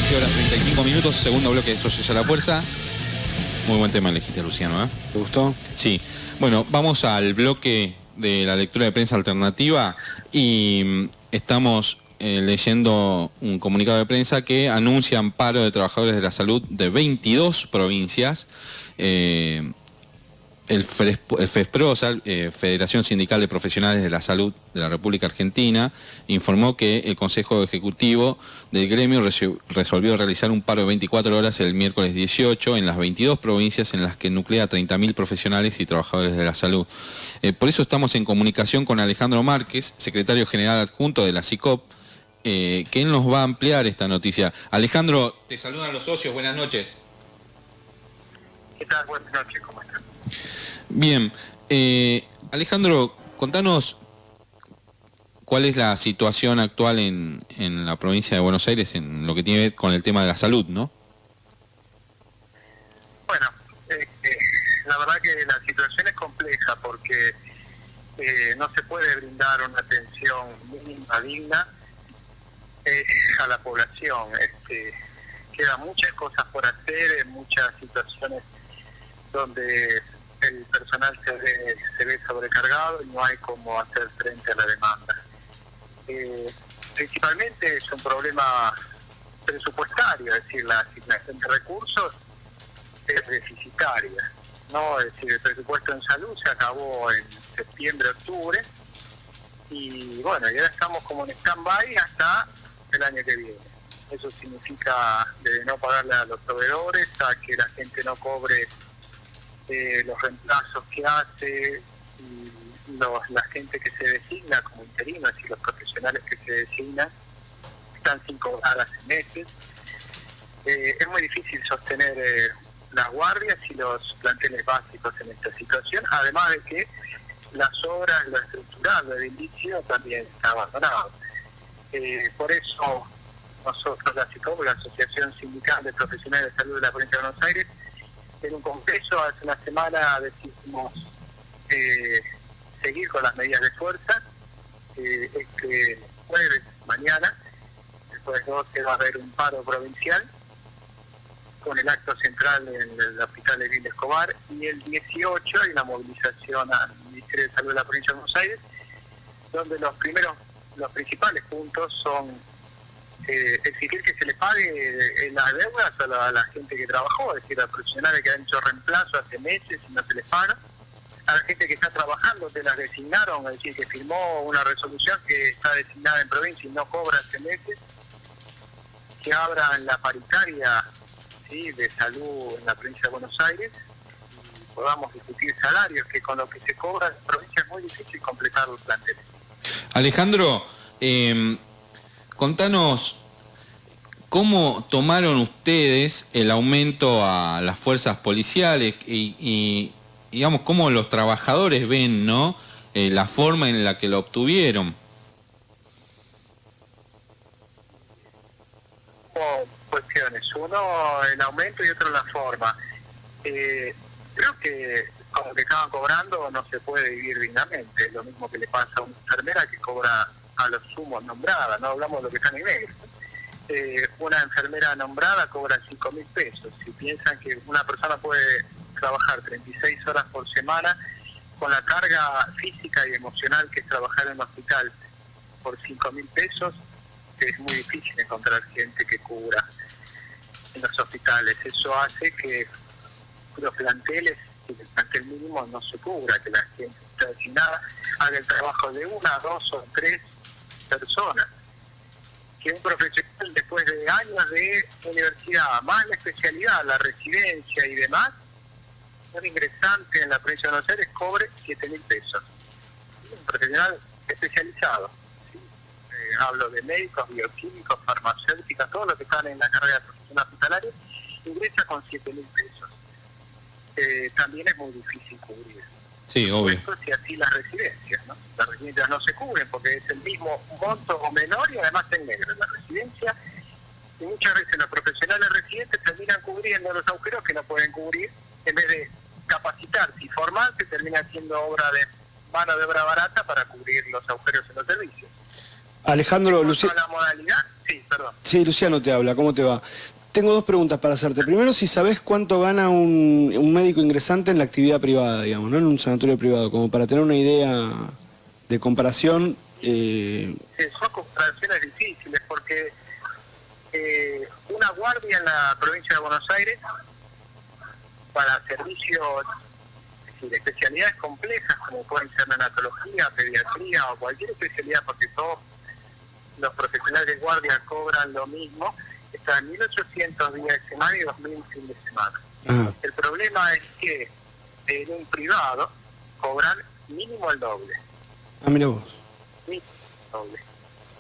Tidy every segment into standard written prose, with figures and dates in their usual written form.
20 horas 35 minutos, segundo bloque de Socios a la Fuerza. Muy buen tema elegiste, Luciano, ¿eh? ¿Te gustó? Sí. Bueno, vamos al bloque de la lectura de prensa alternativa y estamos leyendo un comunicado de prensa que anuncia paro de trabajadores de la salud de 22 provincias. El FESPROSA, Federación Sindical de Profesionales de la Salud de la República Argentina, informó que el Consejo Ejecutivo del gremio resolvió realizar un paro de 24 horas el miércoles 18 en las 22 provincias en las que nuclea 30.000 profesionales y trabajadores de la salud. Por eso estamos en comunicación con Alejandro Márquez, secretario general adjunto de la SICOP, que él nos va a ampliar esta noticia. Alejandro, te saludan los socios, buenas noches. ¿Qué tal? Buenas noches, ¿cómo estás? Bien, Alejandro, contanos cuál es la situación actual en la provincia de Buenos Aires en lo que tiene que ver con el tema de la salud, ¿no? Bueno, la verdad que la situación es compleja porque no se puede brindar una atención mínima, digna a la población. Quedan muchas cosas por hacer, muchas situaciones donde el personal se ve sobrecargado y no hay cómo hacer frente a la demanda. Principalmente es un problema presupuestario, es decir, la asignación de recursos es deficitaria, ¿no? Es decir, el presupuesto en salud se acabó en septiembre, octubre, y bueno, y ahora estamos como en stand-by hasta el año que viene. Eso significa de no pagarle a los proveedores, a que la gente no cobre los reemplazos que hace, y la gente que se designa como interinos y los profesionales que se designan están sin cobrar hace meses. Es muy difícil sostener las guardias y los planteles básicos en esta situación, además de que las obras, lo estructural, lo edilicio también está abandonado. Por eso nosotros, la SICOP, la Asociación Sindical de Profesionales de Salud de la Provincia de Buenos Aires, en un congreso hace una semana decidimos seguir con las medidas de fuerza. Este jueves, mañana, el jueves 12, va a haber un paro provincial con el acto central en el Hospital de Villa Escobar, y el 18 hay una movilización al Ministerio de Salud de la Provincia de Buenos Aires, donde los principales puntos son exigir que se le pague las deudas a la gente que trabajó, es decir, a los profesionales que han hecho reemplazo hace meses y no se les paga, a la gente que está trabajando, que las designaron, es decir, que firmó una resolución que está designada en provincia y no cobra hace meses, que abran la paritaria, ¿sí?, de salud en la provincia de Buenos Aires y podamos discutir salarios, que con lo que se cobra en provincia es muy difícil completar los planteles. Alejandro, contanos cómo tomaron ustedes el aumento a las fuerzas policiales y digamos, cómo los trabajadores ven, ¿no?, la forma en la que lo obtuvieron. Cuestiones, uno el aumento y otro la forma. Creo que con lo que estaban cobrando no se puede vivir dignamente. Es lo mismo que le pasa a una enfermera que cobra a los sumos nombrada, no hablamos de lo que está en negro. Una enfermera nombrada cobra 5.000 pesos. Si piensan que una persona puede trabajar 36 horas por semana con la carga física y emocional que es trabajar en un hospital por 5.000 pesos, es muy difícil encontrar gente que cubra en los hospitales. Eso hace que los planteles, el plantel mínimo no se cubra, que la gente está designada haga el trabajo de una, dos o tres personas. Que un profesional, después de años de universidad, más la especialidad, la residencia y demás, un ingresante en la provincia de Buenos Aires cobre 7.000 pesos. Un profesional especializado. Hablo de médicos, bioquímicos, farmacéuticas, todos los que están en la carrera de profesión hospitalaria, ingresa con 7.000 pesos. También es muy difícil cubrir. Sí, obvio. Eso si así las residencias, ¿no? Las residencias no se cubren porque es el mismo monto o menor y además en negro en la residencia. Y muchas veces los profesionales residentes terminan cubriendo los agujeros que no pueden cubrir, en vez de capacitarse y formarse, termina haciendo mano de obra barata para cubrir los agujeros en los servicios. Alejandro, La modalidad Sí, perdón. Sí, Luciano te habla, ¿cómo te va? Tengo dos preguntas para hacerte. Primero, si sabés cuánto gana un médico ingresante en la actividad privada, digamos, ¿no? En un sanatorio privado, como para tener una idea de comparación. Sí, son comparaciones difíciles porque una guardia en la provincia de Buenos Aires para servicios, es decir, especialidades complejas como pueden ser neonatología, pediatría o cualquier especialidad, porque todos los profesionales de guardia cobran lo mismo, está en 1.800 días de semana y 2.000 fin de semana. Ajá. El problema es que en un privado cobran mínimo el doble. Ah, mira vos. Mínimo el doble.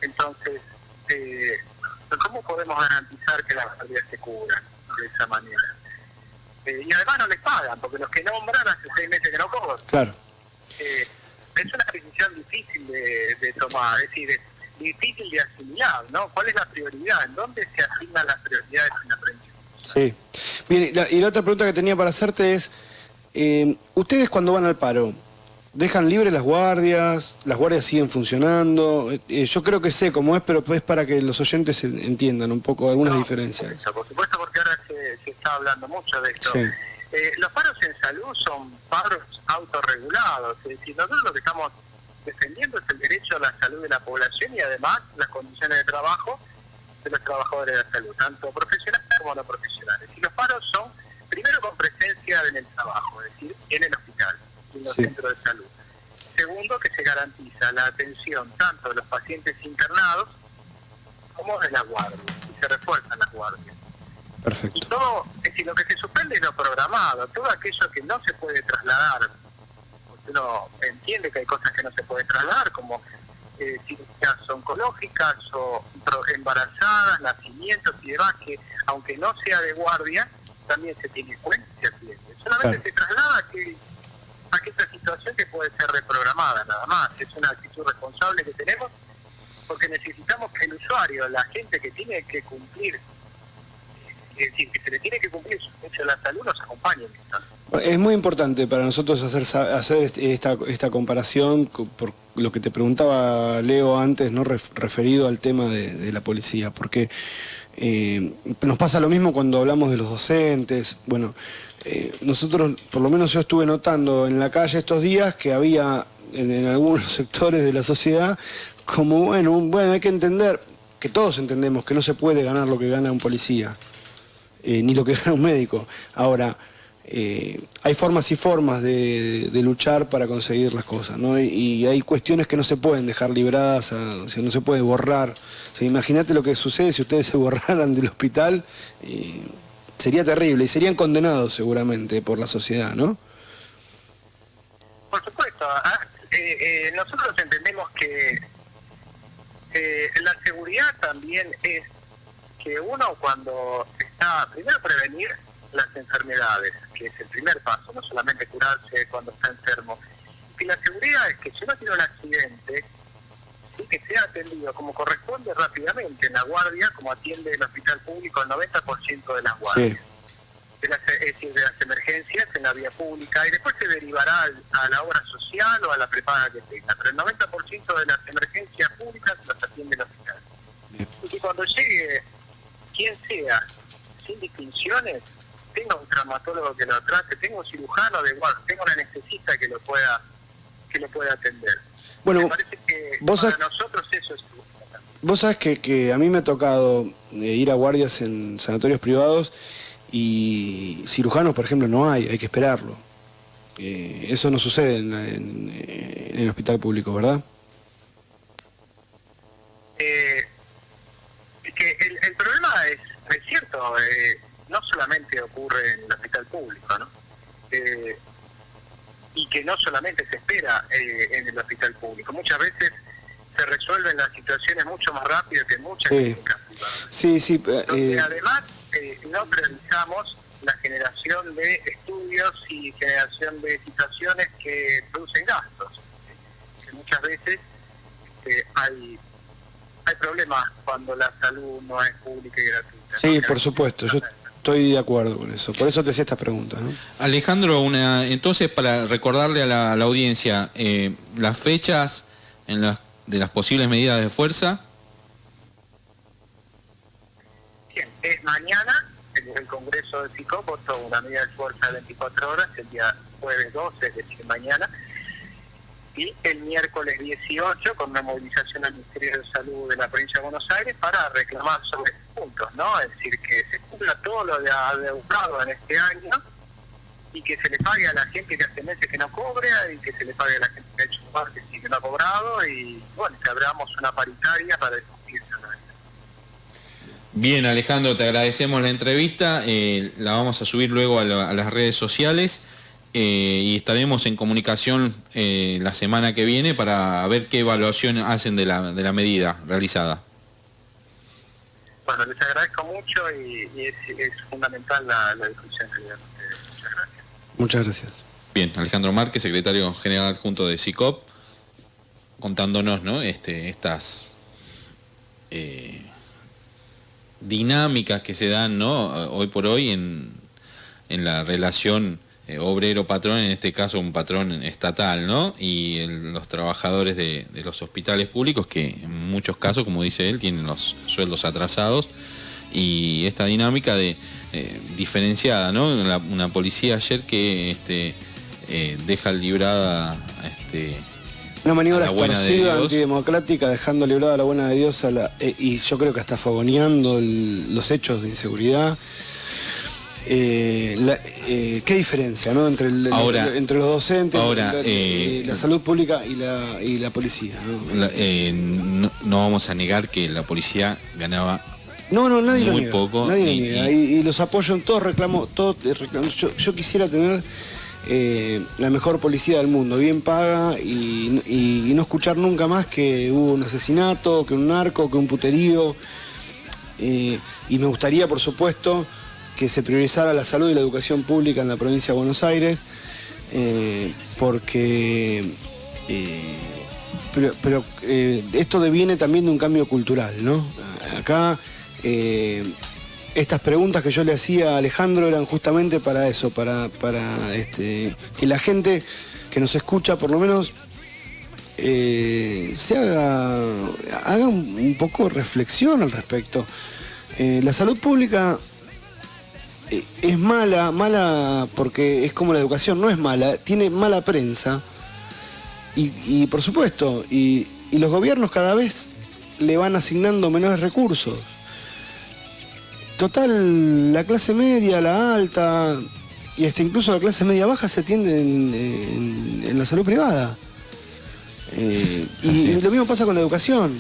Entonces, ¿cómo podemos garantizar que las guardias se cubran de esa manera? Y además no les pagan, porque los que nombran hace 6 meses que no cobran. Claro. Es una decisión difícil de tomar, es decir, difícil de asimilar, ¿no? ¿Cuál es la prioridad? ¿En dónde se asignan las prioridades en la prevención? Sí. Bien, y la otra pregunta que tenía para hacerte es, ¿ustedes cuando van al paro, dejan libres las guardias siguen funcionando? Yo creo que sé cómo es, pero es para que los oyentes entiendan un poco algunas diferencias. Por supuesto, porque ahora se está hablando mucho de esto. Sí. Los paros en salud son paros autorregulados, es decir, nosotros lo que estamos defendiendo es el derecho a la salud de la población y además las condiciones de trabajo de los trabajadores de la salud, tanto profesionales como no profesionales. Y los paros son, primero, con presencia en el trabajo, es decir, en el hospital, en los centros de salud. Segundo, que se garantiza la atención tanto de los pacientes internados como de las guardias, y se refuerzan las guardias. Perfecto. Y todo, es decir, lo que se suspende es lo programado, todo aquello que no se puede trasladar. Uno entiende que hay cosas que no se pueden trasladar, como cirugías oncológicas o embarazadas, nacimientos y demás, que aunque no sea de guardia, también se tiene en cuenta y se atiende. Solamente se traslada aquella situación que puede ser reprogramada, nada más. Es una actitud responsable que tenemos, porque necesitamos que el usuario, la gente que tiene que cumplir, es decir, que se le tiene que cumplir su derecho a la salud, nos acompañe en esto. Es muy importante para nosotros hacer esta comparación por lo que te preguntaba Leo antes, no referido al tema de la policía, porque nos pasa lo mismo cuando hablamos de los docentes. Bueno, nosotros, por lo menos yo estuve notando en la calle estos días que había en algunos sectores de la sociedad como, bueno, hay que entender, que todos entendemos que no se puede ganar lo que gana un policía, ni lo que gana un médico. Ahora, hay formas y formas de luchar para conseguir las cosas, ¿no? Y hay cuestiones que no se pueden dejar libradas, o sea, no se puede borrar. O sea, imagínate lo que sucede si ustedes se borraran del hospital, sería terrible y serían condenados seguramente por la sociedad, ¿no? Por supuesto, nosotros entendemos que la seguridad también es que uno cuando está, primero prevenir las enfermedades, que es el primer paso, no solamente curarse cuando está enfermo. Y la seguridad es que si uno tiene un accidente, sí, que sea atendido como corresponde rápidamente en la guardia, como atiende el hospital público el 90% de las guardias. Sí. Es decir, de las emergencias en la vía pública, y después se derivará a la obra social o a la prepaga que tenga, pero el 90% de las emergencias públicas las atiende el hospital. Y que cuando llegue quien sea, sin distinciones, tenga un traumatólogo que lo trate, tenga un cirujano de guardia, tenga un anestesista que lo pueda atender. Bueno, me parece que para nosotros eso es importante. Vos sabés que a mí me ha tocado ir a guardias en sanatorios privados y cirujanos, por ejemplo, no hay que esperarlo. Eso no sucede en el hospital público, ¿verdad? Que el problema es cierto, no solamente ocurre en el hospital público, ¿no? Y que no solamente se espera en el hospital público. Muchas veces se resuelven las situaciones mucho más rápido que en muchas clínicas privadas. Sí. Donde además no priorizamos la generación de estudios y generación de situaciones que producen gastos. Que muchas veces hay problemas cuando la salud no es pública y gratuita. Sí, ¿no? por supuesto, yo estoy de acuerdo con eso. Por eso te hacía estas preguntas, ¿no? Alejandro, entonces para recordarle a la audiencia las fechas de las posibles medidas de fuerza. mañana el Congreso de SICOP votó una medida de fuerza de 24 horas el día jueves 12, es decir, mañana, y el miércoles 18 con una movilización al Ministerio de Salud de la Provincia de Buenos Aires para reclamar sobre estos puntos, ¿no? Es decir, que se cumpla todo lo de adeudado en este año y que se le pague a la gente que hace meses que no cobra y que se le pague a la gente que ha hecho un martes y que no ha cobrado y, bueno, que abramos una paritaria para discutir eso. Bien, Alejandro, te agradecemos la entrevista, la vamos a subir luego a las redes sociales y estaremos en comunicación la semana que viene para ver qué evaluación hacen de la medida realizada. Bueno, les agradezco mucho y es fundamental la discusión que le dan ustedes. Muchas gracias. Muchas gracias. Bien, Alejandro Márquez, secretario general adjunto de SICOP, contándonos, ¿no? Estas dinámicas que se dan, ¿no? Hoy por hoy en la relación obrero-patrón, en este caso un patrón estatal, ¿no? Y los trabajadores de los hospitales públicos que en muchos casos, como dice él, tienen los sueldos atrasados y esta dinámica de diferenciada, ¿no? Una policía ayer que deja librada una maniobra a la buena de extorsiva, Dios, antidemocrática, dejando librada a la buena de Dios y yo creo que hasta fogoneando los hechos de inseguridad. ¿Qué diferencia, ¿no? entre los docentes, la salud pública y la policía, ¿no? No vamos a negar que la policía ganaba nadie muy lo niega, poco, nadie lo niega. Y los apoyo en todos reclamos. Yo quisiera tener la mejor policía del mundo, bien paga y no escuchar nunca más que hubo un asesinato, que un narco, que un puterío. Y me gustaría, por supuesto, que se priorizara la salud y la educación pública en la provincia de Buenos Aires, porque pero esto deviene también de un cambio cultural, ¿no? Acá estas preguntas que yo le hacía a Alejandro eran justamente para eso, para que la gente que nos escucha por lo menos haga un poco reflexión al respecto. La salud pública es mala porque es como la educación, no es mala, tiene mala prensa y por supuesto, y los gobiernos cada vez le van asignando menores recursos. Total, la clase media, la alta y hasta incluso la clase media baja se atiende en la salud privada. Y lo mismo pasa con la educación.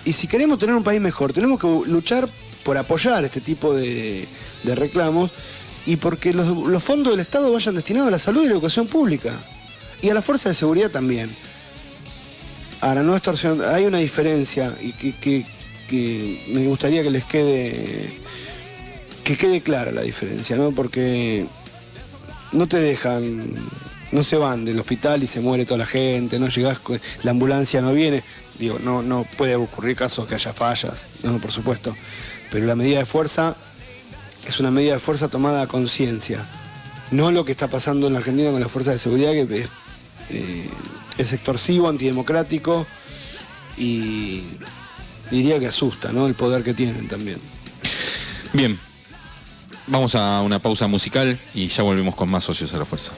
Y si queremos tener un país mejor, tenemos que luchar por apoyar este tipo de reclamos y porque los fondos del Estado vayan destinados a la salud y la educación pública y a la fuerza de seguridad también. Ahora, no extorsión, hay una diferencia y que me gustaría que les quede clara la diferencia, ¿no? Porque no te dejan, no se van del hospital y se muere toda la gente, no llegás, la ambulancia no viene. Digo, no puede ocurrir casos que haya fallas, no, por supuesto. Pero la medida de fuerza es una medida de fuerza tomada a conciencia. No lo que está pasando en la Argentina con las fuerzas de seguridad, que es extorsivo, antidemocrático y diría que asusta, ¿no? El poder que tienen también. Bien, vamos a una pausa musical y ya volvemos con más Socios a la Fuerza.